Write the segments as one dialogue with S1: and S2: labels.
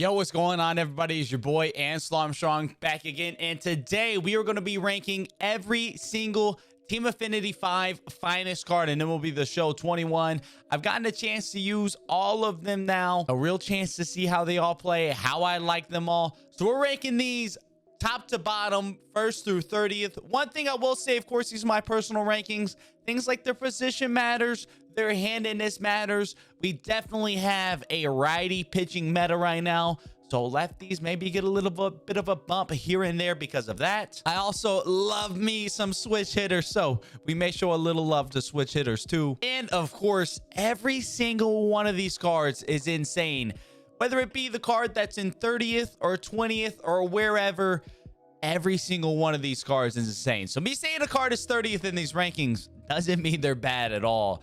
S1: Yo, what's going on, everybody? It's your boy Ance Armstrong back again, and today we are going to be ranking every single Team Affinity 5 finest card in MLB The Show 21. I've gotten a chance to use all of them now, a real chance to see how they all play, how I like them all. So we're ranking these top to bottom, first through 30th. One thing I will say, of course, these are my personal rankings. Things like their position matters, their handedness matters. We definitely have a righty pitching meta right now, so lefties maybe get a little bit of a bump here and there because of that. I also love me some switch hitters, so we may show a little love to switch hitters too. And of course, every single one of these cards is insane. Whether it be the card that's in 30th or 20th or wherever, every single one of these cards is insane. So me saying a card is 30th in these rankings doesn't mean they're bad at all.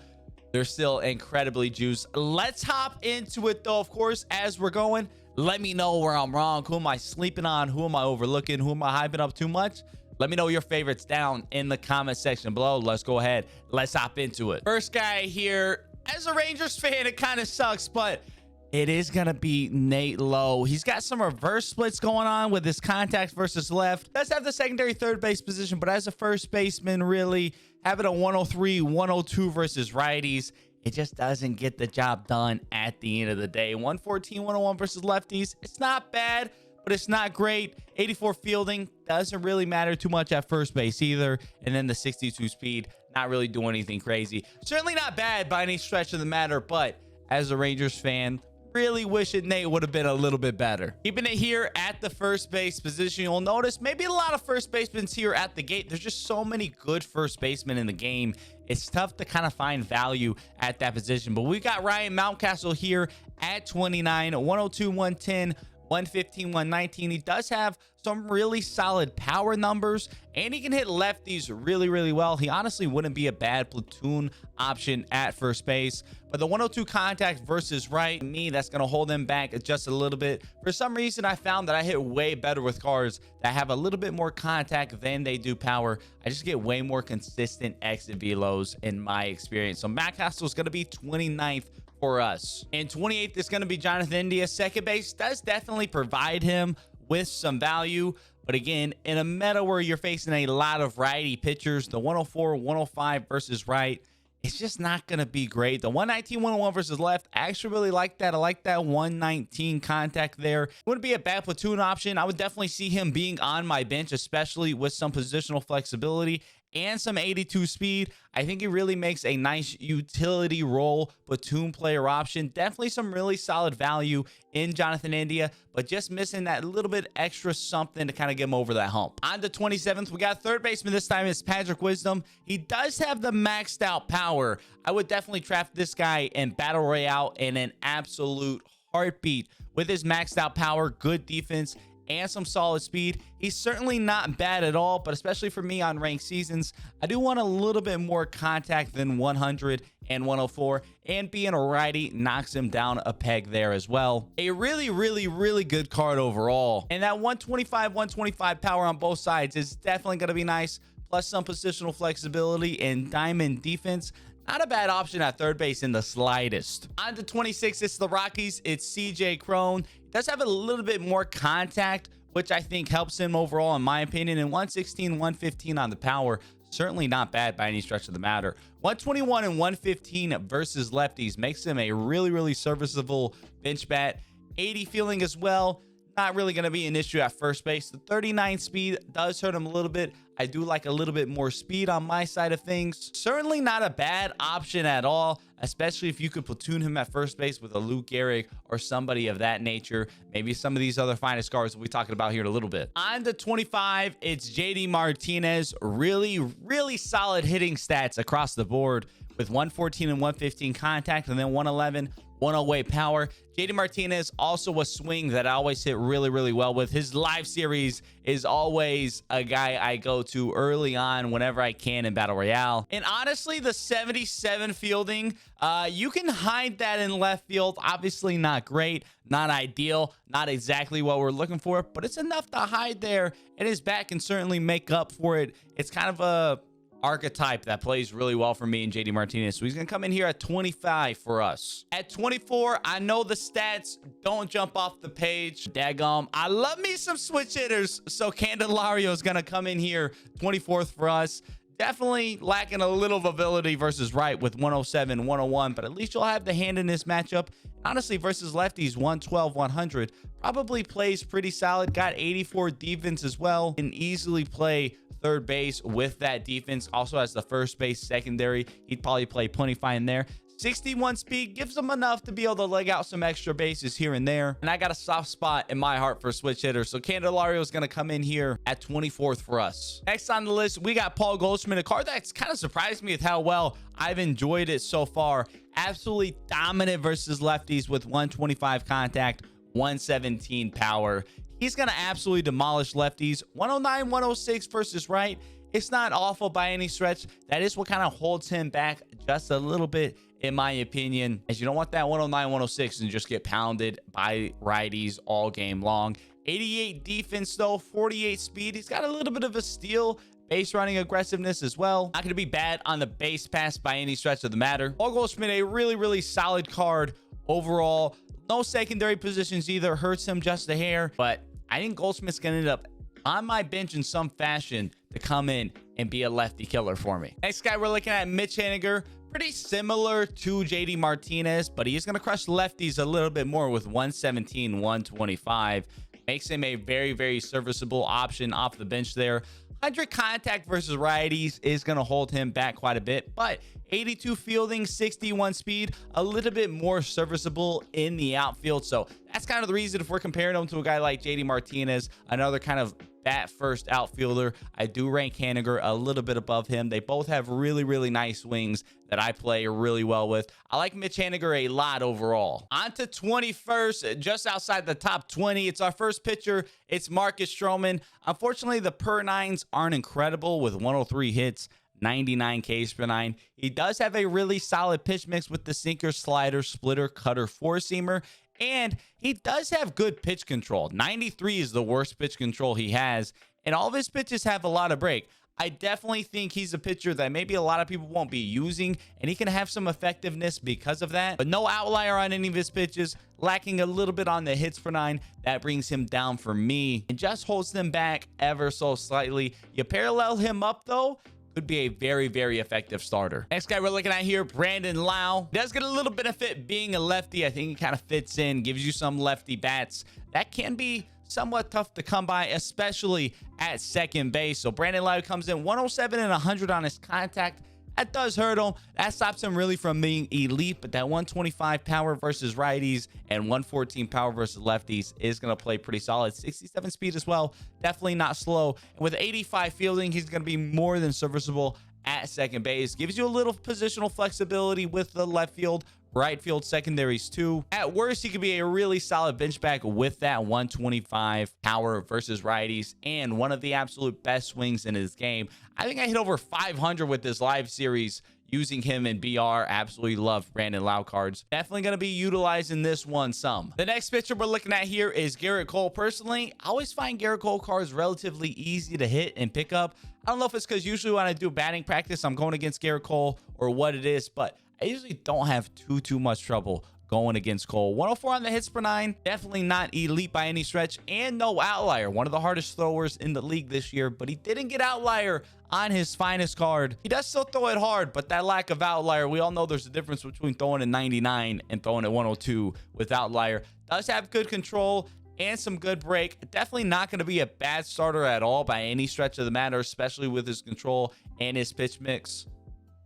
S1: They're still incredibly juiced. Let's hop into it though. Of course, as we're going, let me know where I'm wrong. Who am I sleeping on? Who am I overlooking? Who am I hyping up too much? Let me know your favorites down in the comment section below. Let's go ahead. Let's hop into it. First guy here, as a Rangers fan, it kind of sucks, but it is going to be Nate Lowe. He's got some reverse splits going on with his contact versus left. Does have the secondary third base position, but as a first baseman, really having a 103, 102 versus righties, it just doesn't get the job done at the end of the day. 114, 101 versus lefties. It's not bad, but it's not great. 84 fielding doesn't really matter too much at first base either. And then the 62 speed, not really doing anything crazy. Certainly not bad by any stretch of the matter, but as a Rangers fan, really wishing Nate would have been a little bit better. Keeping it here at the first base position, you'll notice maybe a lot of first basemen here at the gate. There's just so many good first basemen in the game. It's tough to kind of find value at that position, but we got Ryan Mountcastle here at 29, 102, 110, 115, 119. He does have some really solid power numbers, and he can hit lefties really well. He honestly wouldn't be a bad platoon option at first base, but the 102 contact versus right, me, that's going to hold him back just a little bit. For some reason, I found that I hit way better with cards that have a little bit more contact than they do power. I just get way more consistent exit velos in my experience. So Mountcastle is going to be 29th for us. And 28th is going to be Jonathan India. Second base does definitely provide him with some value, but again, in a meta where you're facing a lot of righty pitchers, the 104, 105 versus right, it's just not going to be great. The 119, 101 versus left, I actually really like that. I like that 119 contact there. Wouldn't be a bad platoon option. I would definitely see him being on my bench, especially with some positional flexibility and some 82 speed. I think it really makes a nice utility role platoon player option. Definitely some really solid value in Jonathan India, but just missing that little bit extra something to kind of get him over that hump. On the 27th, we got third baseman this time. It's Patrick Wisdom. He does have the maxed out power. I would definitely draft this guy in Battle Royale in an absolute heartbeat. With his maxed out power, good defense, and some solid speed, he's certainly not bad at all, but especially for me on ranked seasons, I do want a little bit more contact than 100 and 104, and being a righty knocks him down a peg there as well. A really good card overall, and that 125 power on both sides is definitely going to be nice, plus some positional flexibility and diamond defense. Not a bad option at third base in the slightest. On to 26, it's the Rockies. It's CJ Cron. He does have a little bit more contact, which I think helps him overall, in my opinion. And 116, 115 on the power, certainly not bad by any stretch of the matter. 121 and 115 versus lefties makes him a really serviceable bench bat. 80 fielding as well. Not really going to be an issue at first base. The 39 speed does hurt him a little bit. I do like a little bit more speed on my side of things. Certainly not a bad option at all, especially if you could platoon him at first base with a Luke Gehrig or somebody of that nature. Maybe some of these other finest cards we'll be talking about here in a little bit. On to 25, it's JD Martinez. Really solid hitting stats across the board with 114 and 115 contact, and then 111, 108 power. JD Martinez also a swing that I always hit really well with. His live series is always a guy I go to early on whenever I can in Battle Royale. And honestly, the 77 fielding, you can hide that in left field. Obviously not great, not ideal, not exactly what we're looking for, but it's enough to hide there, and his bat can certainly make up for it. It's kind of a archetype that plays really well for me and JD Martinez. So he's going to come in here at 25 for us. At 24, I know the stats don't jump off the page. Daggum, I love me some switch hitters. So Candelario is going to come in here 24th for us. Definitely lacking a little of ability versus right with 107, 101, but at least you'll have the hand in this matchup. Honestly, versus lefties, 112, 100, probably plays pretty solid. Got 84 defense as well. Can easily play third base with that defense. Also has the first base secondary. He'd probably play plenty fine there. 61 speed gives him enough to be able to leg out some extra bases here and there. And I got a soft spot in my heart for switch hitters. So Candelario is going to come in here at 24th for us. Next on the list, we got Paul Goldschmidt, a card that's kind of surprised me with how well I've enjoyed it so far. Absolutely dominant versus lefties with 125 contact, 117 power. He's going to absolutely demolish lefties. 109, 106 versus right. It's not awful by any stretch. That is what kind of holds him back just a little bit, in my opinion, as you don't want that 109, 106 and just get pounded by righties all game long. 88 defense though, 48 speed. He's got a little bit of a steal, base running aggressiveness as well. Not going to be bad on the base pass by any stretch of the matter. Paul Goldschmidt, a really solid card overall. No secondary positions either. Hurts him just a hair, but I think Goldschmidt's going to end up on my bench in some fashion to come in and be a lefty killer for me. Next guy we're looking at, Mitch Haniger. Pretty similar to JD Martinez, but he is going to crush lefties a little bit more with 117, 125. Makes him a very serviceable option off the bench there. 100 contact versus righties is going to hold him back quite a bit, but 82 fielding, 61 speed, a little bit more serviceable in the outfield. So that's kind of the reason if we're comparing him to a guy like JD Martinez, another kind of bat first outfielder. I do rank Haniger a little bit above him. They both have really nice swings that I play really well with. I like Mitch Haniger a lot overall. On to 21st, just outside the top 20. It's our first pitcher. It's Marcus Stroman. Unfortunately, the per nines aren't incredible with 103 hits, 99 Ks per nine. He does have a really solid pitch mix with the sinker, slider, splitter, cutter, four-seamer. And he does have good pitch control. 93 is the worst pitch control he has. And all of his pitches have a lot of break. I definitely think he's a pitcher that maybe a lot of people won't be using. And he can have some effectiveness because of that. But no outlier on any of his pitches. Lacking a little bit on the hits per nine. That brings him down for me. It just holds them back ever so slightly. You parallel him up though, could be a very effective starter. Next guy we're looking at here, Brandon Lowe. Does get a little benefit being a lefty. I think he kind of fits in, gives you some lefty bats. That can be somewhat tough to come by, especially at second base. So Brandon Lowe comes in 107 and 100 on his contact. That does hurt him. That stops him really from being elite, but that 125 power versus righties and 114 power versus lefties is going to play pretty solid. 67 speed as well. Definitely not slow. And with 85 fielding, he's going to be more than serviceable at second base. Gives you a little positional flexibility with the left field, right field secondaries too. At worst, he could be a really solid bench back with that 125 power versus righties and one of the absolute best swings in his game. I think I hit over 500 with this live series using him in BR. Absolutely love Brandon Lowe cards. Definitely going to be utilizing this one some. The next pitcher we're looking at here is Garrett Cole. Personally, I always find Garrett Cole cards relatively easy to hit and pick up. I don't know if it's because usually when I do batting practice, I'm going against Garrett Cole or what it is, but I usually don't have too much trouble going against Cole. 104 on the hits per nine. Definitely not elite by any stretch, and no outlier. One of the hardest throwers in the league this year, but he didn't get outlier on his finest card. He does still throw it hard, but that lack of outlier, we all know there's a difference between throwing at 99 and throwing at 102 with outlier. Does have good control and some good break. Definitely not going to be a bad starter at all by any stretch of the matter, especially with his control and his pitch mix.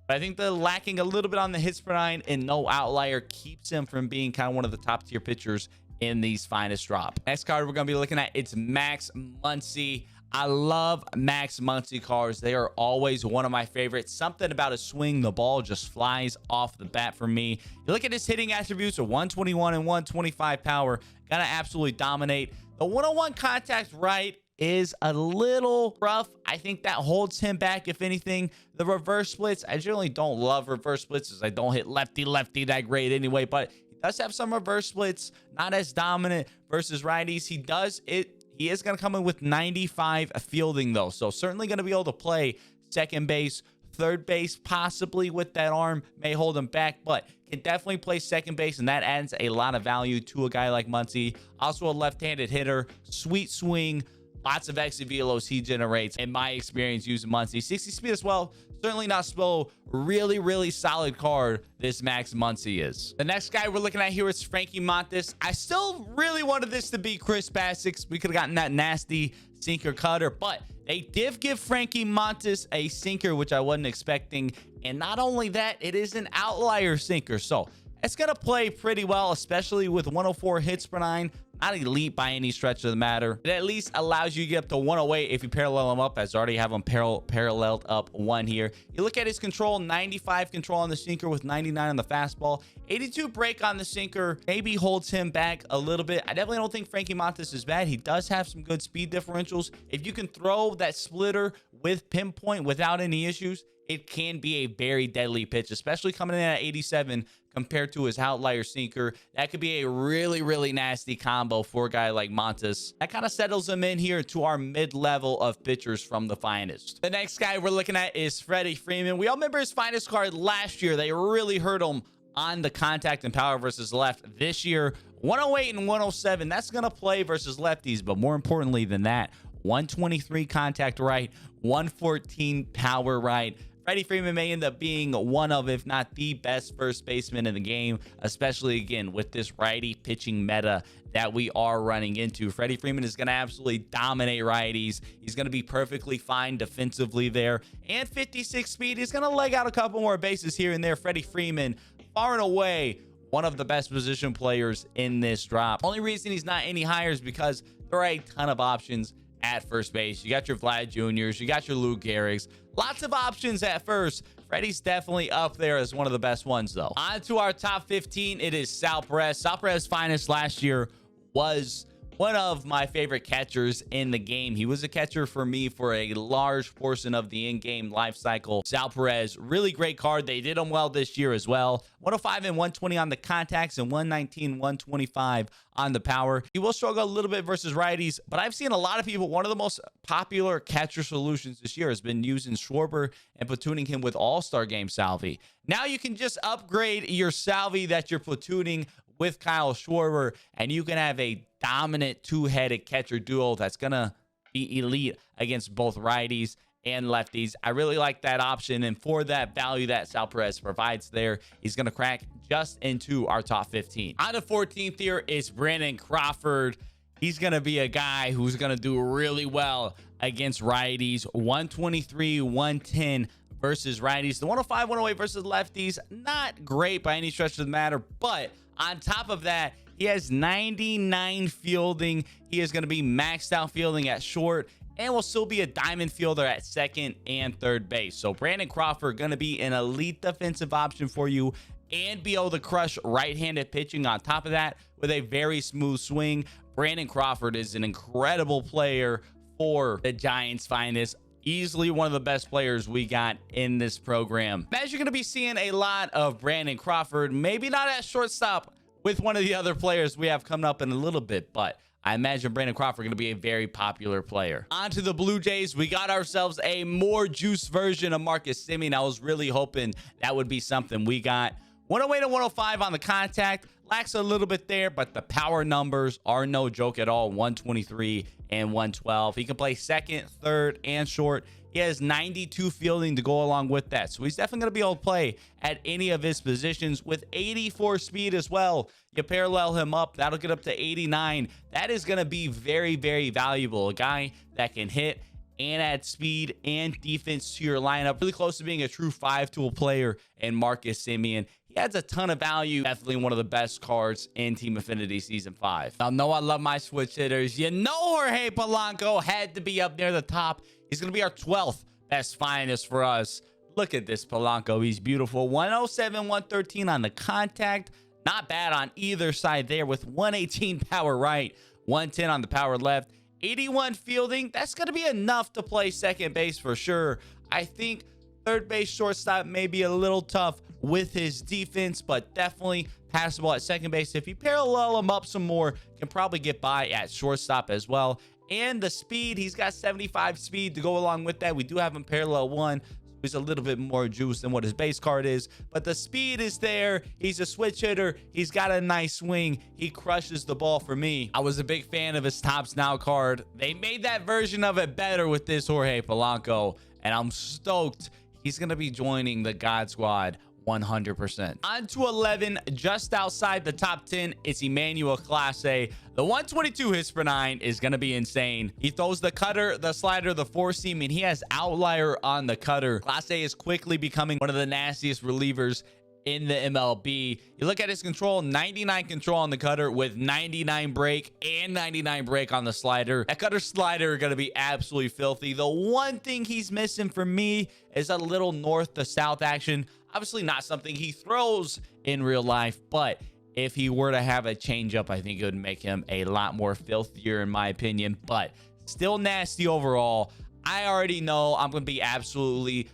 S1: But I think the lacking a little bit on the hits per nine and no outlier keeps him from being kind of one of the top tier pitchers in these finest drop. Next card we're going to be looking at, it's Max Muncy. I love Max Muncy cards. They are always one of my favorites. Something about his swing, the ball just flies off the bat for me. You look at his hitting attributes of 121 and 125 power. Gonna absolutely dominate. The 101 contact right is a little rough. I think that holds him back, if anything. The reverse splits, I generally don't love reverse splits as I don't hit lefty that great anyway, but he does have some reverse splits, not as dominant versus righties. He is going to come in with 95 fielding though, so certainly going to be able to play second base, third base, possibly with that arm, may hold him back, but can definitely play second base, and that adds a lot of value to a guy like Muncy. Also a left-handed hitter, sweet swing, lots of exit velos he generates in my experience using Muncy. 60 speed as well, certainly not slow. Really solid card this Max Muncy is. The next guy we're looking at here is Frankie Montas. I still really wanted this to be Chris Bassick's. We could have gotten that nasty sinker cutter, but they did give Frankie Montas a sinker, which I wasn't expecting. And not only that, it is an outlier sinker, so it's gonna play pretty well, especially with 104 hits per 9. Not elite by any stretch of the matter. It at least allows you to get up to 108 if you parallel him up, as I already have him paralleled up 1 here. You look at his control, 95 control on the sinker with 99 on the fastball. 82 break on the sinker, maybe holds him back a little bit. I definitely don't think Frankie Montas is bad. He does have some good speed differentials. If you can throw that splitter with pinpoint without any issues, it can be a very deadly pitch, especially coming in at 87 compared to his outlier sinker. That could be a really nasty combo for a guy like Montas. That kind of settles him in here to our mid-level of pitchers from the finest. The next guy we're looking at is Freddie Freeman. We all remember his finest card last year. They really hurt him on the contact and power versus left. This year, 108 and 107. That's going to play versus lefties, but more importantly than that, 123 contact right, 114 power right. Freddie Freeman may end up being one of, if not the best first baseman in the game, especially again with this righty pitching meta that we are running into. Freddie Freeman is going to absolutely dominate righties. He's going to be perfectly fine defensively there, and 56 speed. He's going to leg out a couple more bases here and there. Freddie Freeman, far and away one of the best position players in this drop. Only reason he's not any higher is because there are a ton of options at first base. You got your Vlad Juniors, you got your Lou Gehrig's, lots of options at first. Freddie's definitely up there as one of the best ones, though. On to our top 15. It is Sal Perez. Sal Perez's finest last year was one of my favorite catchers in the game. He was a catcher for me for a large portion of the in-game life cycle. Sal Perez, really great card. They did him well this year as well. 105 and 120 on the contacts and 119, 125 on the power. He will struggle a little bit versus righties, but I've seen a lot of people, one of the most popular catcher solutions this year has been using Schwarber and platooning him with All-Star Game Salvi. Now you can just upgrade your Salvi that you're platooning with Kyle Schwarber, and you can have a dominant two-headed catcher duo that's gonna be elite against both righties and lefties. I really like that option, and for that value that Sal Perez provides there, he's gonna crack just into our top 15. On the 14th here is Brandon Crawford. He's gonna be a guy who's gonna do really well against righties. 123, 110 versus righties. The 105, 108 versus lefties, not great by any stretch of the matter, but on top of that, he has 99 fielding. He is going to be maxed out fielding at short and will still be a diamond fielder at second and third base. So Brandon Crawford going to be an elite defensive option for you and be able to crush right-handed pitching on top of that with a very smooth swing. Brandon Crawford is an incredible player for the Giants' finest. Easily one of the best players we got in this program. As you're going to be seeing a lot of Brandon Crawford, maybe not at shortstop with one of the other players we have coming up in a little bit, but I imagine Brandon Crawford going to be a very popular player. On to the Blue Jays. We got ourselves a more juiced version of Marcus Semien. I was really hoping that would be something we got. 108 to 105 on the contact. Lacks a little bit there, but the power numbers are no joke at all. 123 and 112. He can play second, third, and short. He has 92 fielding to go along with that. So he's definitely going to be able to play at any of his positions with 84 speed as well. You parallel him up, that'll get up to 89. That is going to be very valuable. A guy that can hit and add speed and defense to your lineup. Really close to being a true 5-tool player in Marcus Semien. He adds a ton of value. Definitely one of the best cards in Team Affinity Season 5. Y'all know I love my switch hitters. You know Jorge Polanco had to be up near the top. He's going to be our 12th best finest for us. Look at this Polanco. He's beautiful. 107, 113 on the contact. Not bad on either side there with 118 power right, 110 on the power left. 81 fielding. That's going to be enough to play second base for sure. I think third base, shortstop may be a little tough with his defense, but definitely passable at second base. If you parallel him up some more, can probably get by at shortstop as well. And the speed, he's got 75 speed to go along with that. We do have him parallel 1. He's a little bit more juice than what his base card is, but the speed is there. He's a switch hitter. He's got a nice swing. He crushes the ball for me. I was a big fan of his Tops Now card. They made that version of it better with this Jorge Polanco, and I'm stoked he's going to be joining the God Squad 100%. On to 11, just outside the top 10, it's Emmanuel Clase. The 122 hits per 9 is going to be insane. He throws the cutter, the slider, the four seam, and he has outlier on the cutter. Clase is quickly becoming one of the nastiest relievers in the MLB. You look at his control, 99 control on the cutter with 99 break and 99 break on the slider. That cutter slider are going to be absolutely filthy. The one thing he's missing for me is a little north to south action. Obviously not something he throws in real life, but if he were to have a changeup, I think it would make him a lot more filthier in my opinion, but still nasty overall. I already know I'm going to be absolutely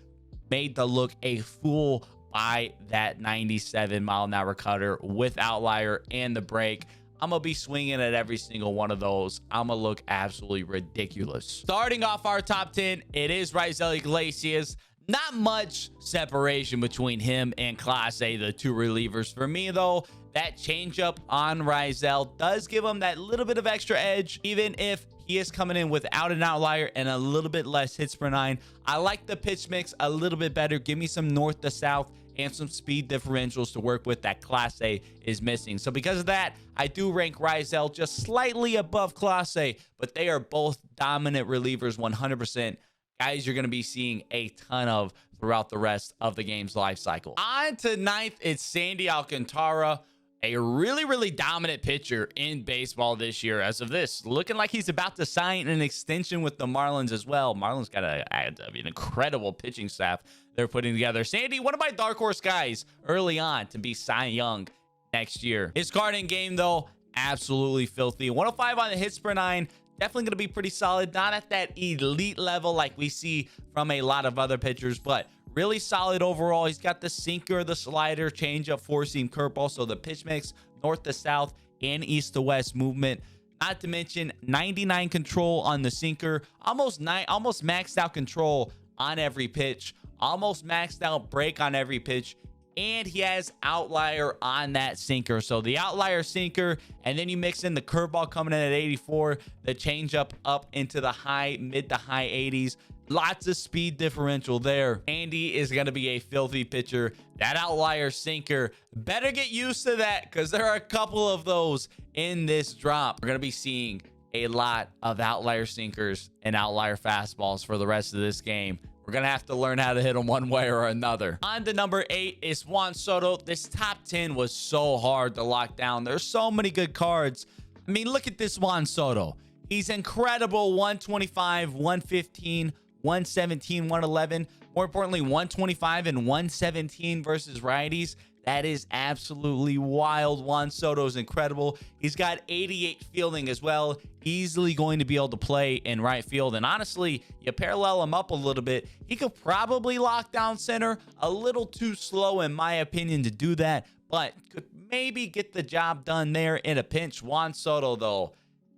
S1: made to look a fool by that 97 mile an hour cutter with outlier and the break. I'm gonna be swinging at every single one of those. I'm gonna look absolutely ridiculous. Starting off our top 10, it is Raisel Iglesias. Not much separation between him and Clase, the two relievers. For me, though, that changeup on Raisel does give him that little bit of extra edge, even if he is coming in without an outlier and a little bit less hits per 9. I like the pitch mix a little bit better. Give me some north to south and some speed differentials to work with that Clase is missing. So because of that, I do rank Raisel just slightly above Clase, but they are both dominant relievers 100%. Guys, you're going to be seeing a ton of throughout the rest of the game's life cycle. On to 9th, it's Sandy Alcantara, a really dominant pitcher in baseball this year. As of this, looking like he's about to sign an extension with the Marlins as well. Marlins got an incredible pitching staff they're putting together. Sandy, one of my dark horse guys early on to be Cy Young next year. His card in game, though, absolutely filthy. 105 on the hits per 9. Definitely going to be pretty solid. Not at that elite level like we see from a lot of other pitchers, but really solid overall. He's got the sinker, the slider, changeup, four-seam, curveball. So the pitch mix, north to south and east to west movement. Not to mention 99 control on the sinker. Almost maxed out control on every pitch. Almost maxed out break on every pitch. And he has outlier on that sinker. So the outlier sinker, and then you mix in the curveball coming in at 84, the changeup up into the mid to high 80s. Lots of speed differential there. Andy is going to be a filthy pitcher. That outlier sinker, better get used to that because there are a couple of those in this drop. We're going to be seeing a lot of outlier sinkers and outlier fastballs for the rest of this game. We're going to have to learn how to hit them one way or another. On to number 8 is Juan Soto. This top 10 was so hard to lock down. There's so many good cards. I mean, look at this Juan Soto. He's incredible. 125, 115, 117, 111. More importantly, 125 and 117 versus righties. That is absolutely wild. Juan Soto is incredible. He's got 88 fielding as well. Easily going to be able to play in right field. And honestly, you parallel him up a little bit, he could probably lock down center. A little too slow, in my opinion, to do that, but could maybe get the job done there in a pinch. Juan Soto, though,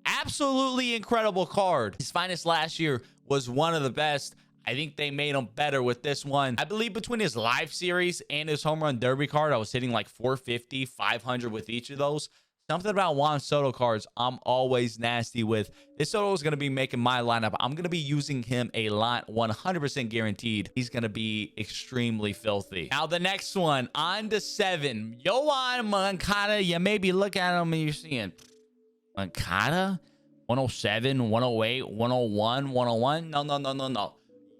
S1: absolutely incredible card. His finest last year was one of the best. I think they made him better with this one. I believe between his live series and his home run derby card, I was hitting like 450, 500 with each of those. Something about Juan Soto cards I'm always nasty with. This Soto is going to be making my lineup. I'm going to be using him a lot, 100% guaranteed. He's going to be extremely filthy. Now the next one, on to 7. Yoan Moncada. You maybe look at him and you're seeing Moncada? 107, 108, 101, 101. No.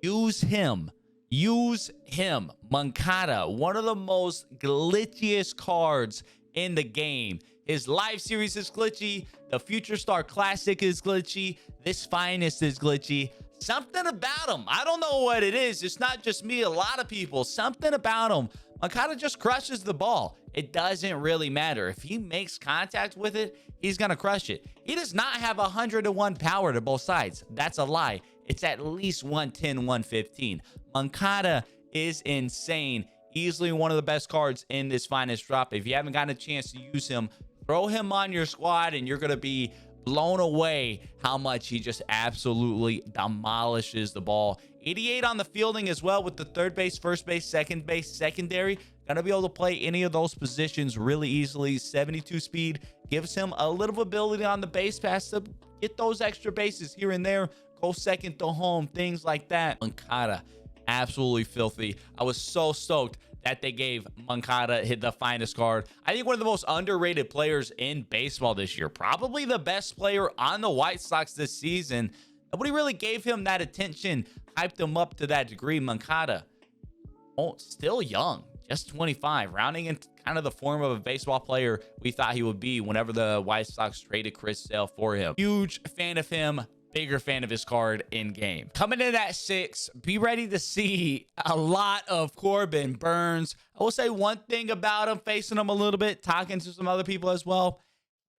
S1: Use him. Use him. Moncada, one of the most glitchiest cards in the game. His live series is glitchy. The Future Star Classic is glitchy. This Finest is glitchy. Something about him. I don't know what it is. It's not just me. A lot of people. Something about him. Moncada just crushes the ball. It doesn't really matter. If he makes contact with it, he's going to crush it. He does not have 101 power to both sides. That's a lie. It's at least 110, 115. Moncada is insane. Easily one of the best cards in this Finest drop. If you haven't gotten a chance to use him, throw him on your squad and you're going to be blown away how much he just absolutely demolishes the ball. 88 on the fielding as well, with the third base, first base, second base, secondary. Gonna be able to play any of those positions really easily. 72 speed gives him a little ability on the base pass to get those extra bases here and there, go second to home, things like that. MONCADA, absolutely filthy. I was so stoked that they gave MONCADA hit the finest card. I think one of the most underrated players in baseball this year, probably the best player on the White Sox this season. Nobody really gave him that attention, hyped him up to that degree. MONCADA, still young, just 25, rounding into kind of the form of a baseball player we thought he would be whenever the White Sox traded Chris Sale for him. Huge fan of him. Bigger fan of his card in game. Coming in at 6, be ready to see a lot of Corbin Burnes. I will say one thing about him, facing him a little bit, talking to some other people as well.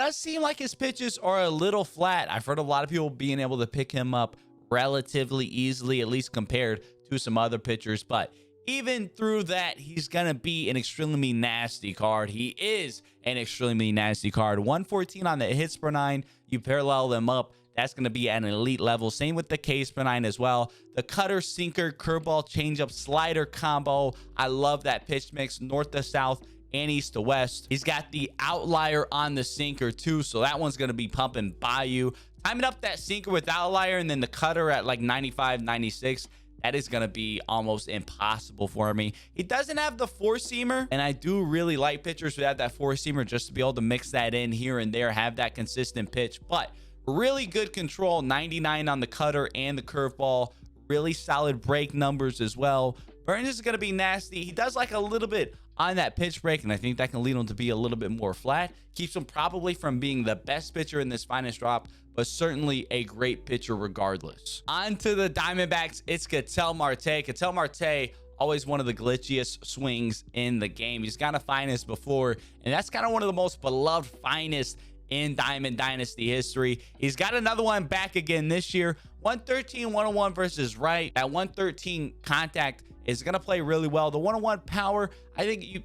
S1: It does seem like his pitches are a little flat. I've heard a lot of people being able to pick him up relatively easily, at least compared to some other pitchers. But even through that, he's going to be an extremely nasty card. He is an extremely nasty card. 114 on the hits per 9. You parallel them up, that's going to be at an elite level. Same with the Ks per 9 as well. The cutter, sinker, curveball, changeup, slider combo. I love that pitch mix, north to south and east to west. He's got the outlier on the sinker too, so that one's going to be pumping by you. Timing up that sinker with outlier and then the cutter at like 95, 96. That is going to be almost impossible for me. He doesn't have the four-seamer, and I do really like pitchers who have that four-seamer just to be able to mix that in here and there, have that consistent pitch. But really good control, 99 on the cutter and the curveball. Really solid break numbers as well. Burnes is going to be nasty. He does like a little bit on that pitch break, and I think that can lead him to be a little bit more flat. Keeps him probably from being the best pitcher in this finest drop, but certainly a great pitcher regardless. On to the Diamondbacks, it's Ketel Marte. Ketel Marte, always one of the glitchiest swings in the game. He's got a finest before, and that's kind of one of the most beloved finest in Diamond Dynasty history. He's got another one back again this year. 113, 101 versus right. That 113 contact is going to play really well. The 101 power, I think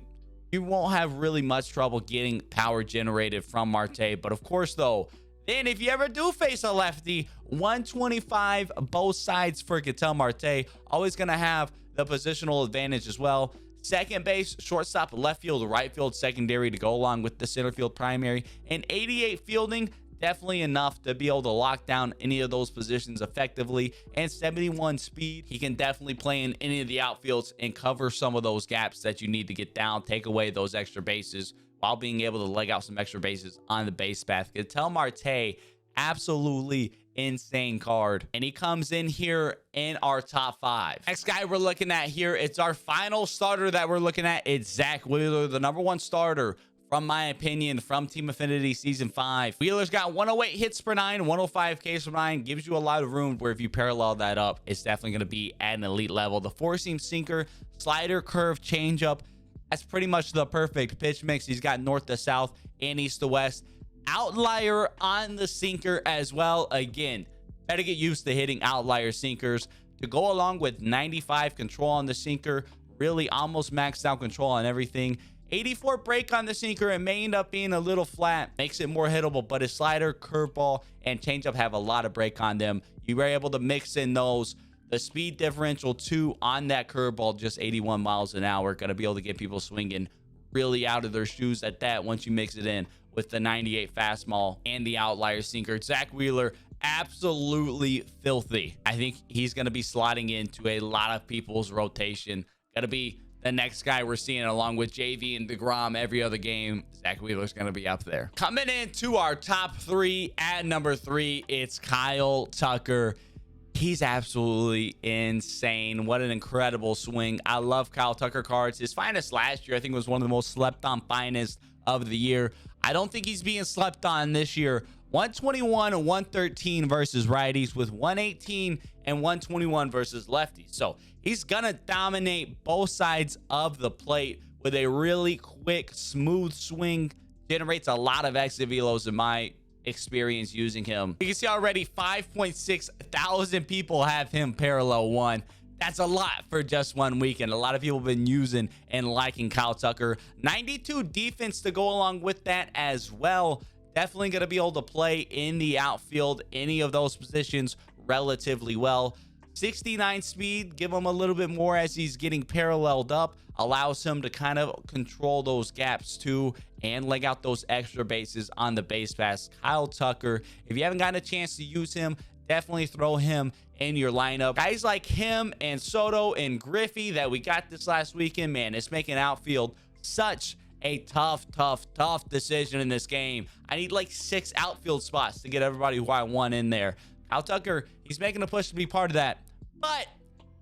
S1: you won't have really much trouble getting power generated from Marte. But of course, though, then if you ever do face a lefty, 125 both sides for Ketel Marte. Always going to have the positional advantage as well. Second base, shortstop, left field, right field, secondary to go along with the center field primary. And 88 fielding, definitely enough to be able to lock down any of those positions effectively. And 71 speed, he can definitely play in any of the outfields and cover some of those gaps that you need to get down, take away those extra bases while being able to leg out some extra bases on the base path. Ketel Marte, absolutely insane card, and he comes in here in our top 5. Next guy we're looking at here, it's our final starter that we're looking at. It's Zack Wheeler, the #1 starter from my opinion from Team Affinity Season 5. Wheeler's got 108 hits per 9, 105 Ks per 9, gives you a lot of room where if you parallel that up, it's definitely going to be at an elite level. The four-seam sinker, slider, curve, changeup, that's pretty much the perfect pitch mix. He's got north to south and east to west. Outlier on the sinker as well. Again, better get used to hitting outlier sinkers to go along with 95 control on the sinker. Really almost maxed out control on everything. 84 break on the sinker. It may end up being a little flat, makes it more hittable, but his slider, curveball, and changeup have a lot of break on them. You were able to mix in those. The speed differential too on that curveball, just 81 miles an hour. Going to be able to get people swinging really out of their shoes at that once you mix it in with the 98 fastball and the outlier sinker. Zack Wheeler, absolutely filthy. I think he's going to be slotting into a lot of people's rotation. Going to be the next guy we're seeing along with JV and DeGrom every other game. Zack Wheeler's going to be up there. Coming into our top 3 at number 3, it's Kyle Tucker. He's absolutely insane. What an incredible swing. I love Kyle Tucker cards. His finest last year, I think, was one of the most slept on finest of the year. I don't think he's being slept on this year. 121 and 113 versus righties, with 118 and 121 versus lefties. So he's gonna dominate both sides of the plate with a really quick, smooth swing. Generates a lot of exit velos in my experience using him. You can see already 5.6 thousand people have him parallel 1. That's a lot for just one weekend. A lot of people have been using and liking Kyle Tucker. 92 defense to go along with that as well. definitely going to be able to play in the outfield, any of those positions relatively well. 69 speed, give him a little bit more as he's getting paralleled up, allows him to kind of control those gaps too and leg out those extra bases on the base pass. Kyle Tucker, if you haven't gotten a chance to use him, definitely throw him in your lineup. Guys like him and Soto and Griffey that we got this last weekend, man, it's making outfield such a tough decision in this game. I need like 6 outfield spots to get everybody who I want in there. Kyle Tucker, he's making a push to be part of that, but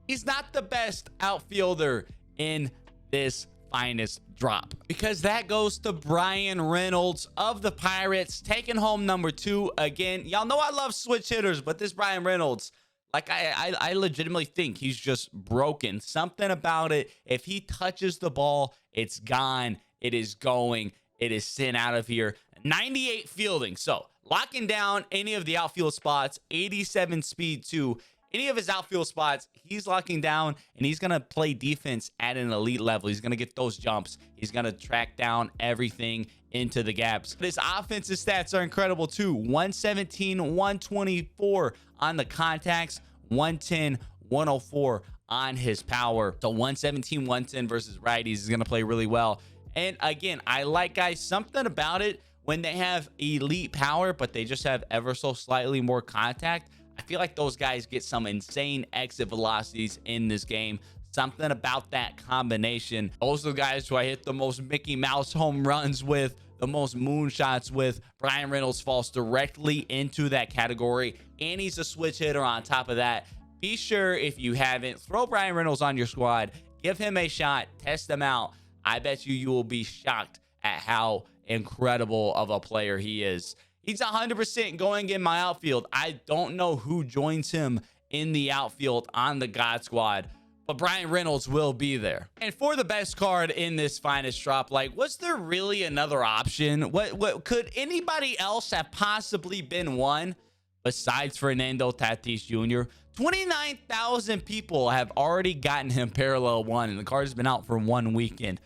S1: he's not the best outfielder in this finest drop, because that goes to Bryan Reynolds of the Pirates, taking home number 2 again. Y'all know I love switch hitters, but this Bryan Reynolds, like I legitimately think he's just broken. Something about it, if he touches the ball, it's gone. It is going. It is sent out of here. 98 fielding. So locking down any of the outfield spots, 87 speed too. Any of his outfield spots, he's locking down, and he's going to play defense at an elite level. He's going to get those jumps. He's going to track down everything into the gaps. But his offensive stats are incredible too. 117, 124 on the contacts, 110, 104 on his power. So 117, 110 versus righties is going to play really well. And again, I like, guys, something about it when they have elite power, but they just have ever so slightly more contact. I feel like those guys get some insane exit velocities in this game. Something about that combination. Those are the guys who I hit the most Mickey Mouse home runs with, the most moonshots with. Bryan Reynolds falls directly into that category, and he's a switch hitter on top of that. Be sure, if you haven't, throw Bryan Reynolds on your squad. Give him a shot. Test him out. I bet you will be shocked at how incredible of a player he is. He's 100% going in my outfield. I don't know who joins him in the outfield on the God Squad, but Bryan Reynolds will be there. And for the best card in this finest drop, like, was there really another option? What could anybody else have possibly been one besides Fernando Tatis Jr.? 29,000 people have already gotten him parallel 1, and the card's been out for 1 weekend.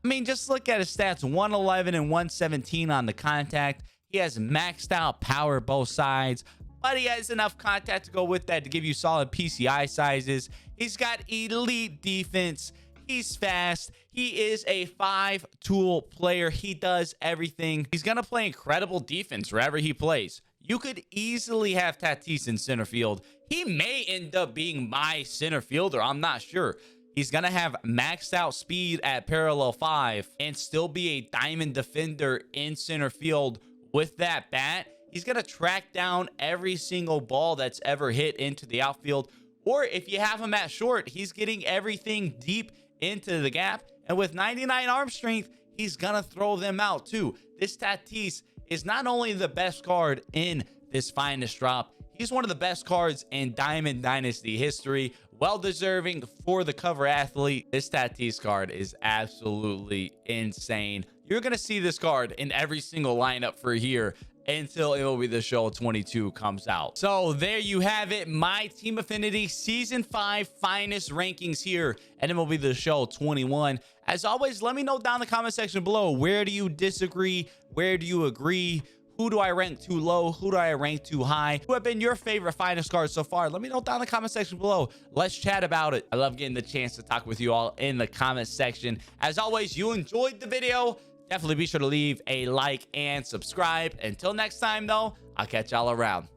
S1: I mean, just look at his stats: 111 and 117 on the contact. He has maxed out power both sides, but he has enough contact to go with that to give you solid PCI sizes. He's got elite defense. He's fast. He is a 5-tool player. He does everything. He's going to play incredible defense wherever he plays. You could easily have Tatis in center field. He may end up being my center fielder. I'm not sure. He's going to have maxed out speed at parallel 5 and still be a diamond defender in center field. With that bat, he's going to track down every single ball that's ever hit into the outfield. Or if you have him at short, he's getting everything deep into the gap. And with 99 arm strength, he's going to throw them out too. This Tatis is not only the best card in this finest drop, he's one of the best cards in Diamond Dynasty history. Well deserving for the cover athlete. This Tatis card is absolutely insane. You're going to see this card in every single lineup for here until MLB The Show 22 comes out. So there you have it. My Team Affinity Season 5 finest rankings here at MLB The Show 21. As always, let me know down in the comment section below. Where do you disagree? Where do you agree? Who do I rank too low? Who do I rank too high? Who have been your favorite finest cards so far? Let me know down in the comment section below. Let's chat about it. I love getting the chance to talk with you all in the comment section. As always, you enjoyed the video, definitely be sure to leave a like and subscribe. Until next time, though, I'll catch y'all around.